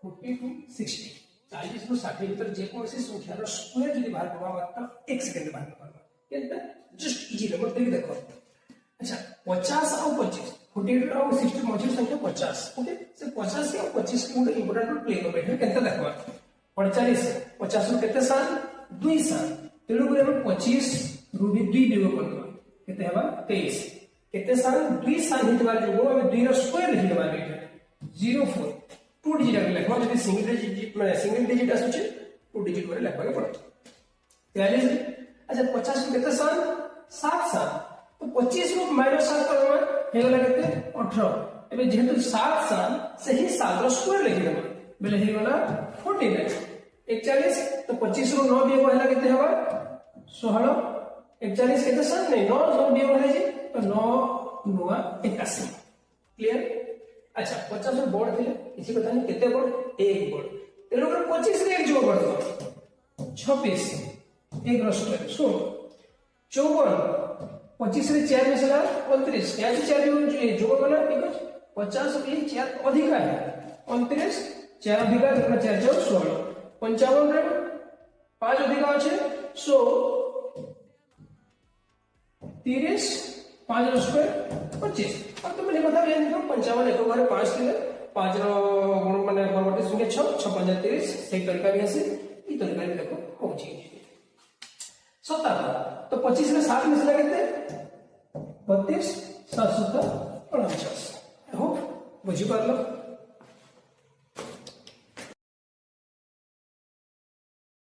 40 to 60 40 ରୁ 60 ଭିତରେ ଯେକୌଣସି ସଂଖ୍ୟାର ସ୍କୋୟାର ଯଦି ବାହାର କରିବା ମାତ୍ର 1 ସେକେଣ୍ଡ ବାହାର କରିବା କେନ୍ତା ଜଷ୍ଟ ଇଜି ରେ ମୋତେ ଦେଖ अच्छा 50 ଆଉ 25 48 ଆଉ 60 ମଝିର ସଂଖ୍ୟା 50 ओके से 50 ଆଉ 25 के ଗୋଟେ इंपोर्टेंट रोल प्ले करबे है केनता देखबा 48 50 ରୁ केते सान 2 सान तेलु गुरे हम 25 ରୁ भी 2 देबो करबा केते हेबा 23 केते सान 2 सान हितबार जो हम 2 रो स्क्वायर लिखि देबा एटा 04 2 डिजिट लिखबा जदी सिंगल डिजिट माने सिंगल डिजिट आसुचे 2 डिजिट करे लिखबा के पड़त 43 अच्छा 50 ରୁ केते सान 7 सान तो 25 ରୁ -7 करबा हेगला केते 18 एबे जेहेतु 7 सान सही 7 रो स्क्वायर लिखि देबा बेले हेगला 49 41 तो 25 ରୁ 9 दियो होला केते हेबा 16 41 केते सान नहीं 9 9 दियो होला जी तो 9 9 81 क्लियर अच्छा 50 ରୁ बड़ थिले किसी कथा नहीं केते बड़ 1 बड़ तेलो 25 रे 1 जो बड़ 26 1 रो स्क्वायर सो 54 25 रे 4 मिसला 29 क्या 4 जो बना बिकॉज़ 50 भी 4 अधिक है 29 4 अधिक है 4 जो 16 55 रे 5 अधिक আছে सो 30 5 रो स्क्वायर 25 और तुम ने बता ये देखो 55 एक बार 5 थिले 5 रो गुण माने परवर्ती संख्या 6 6 5 30 सही तरीका भी है ई तरीका भी देखो होची 57 तो 25 रे 7 मिसला केते 32 7 7 49 होप बुझी पारलो।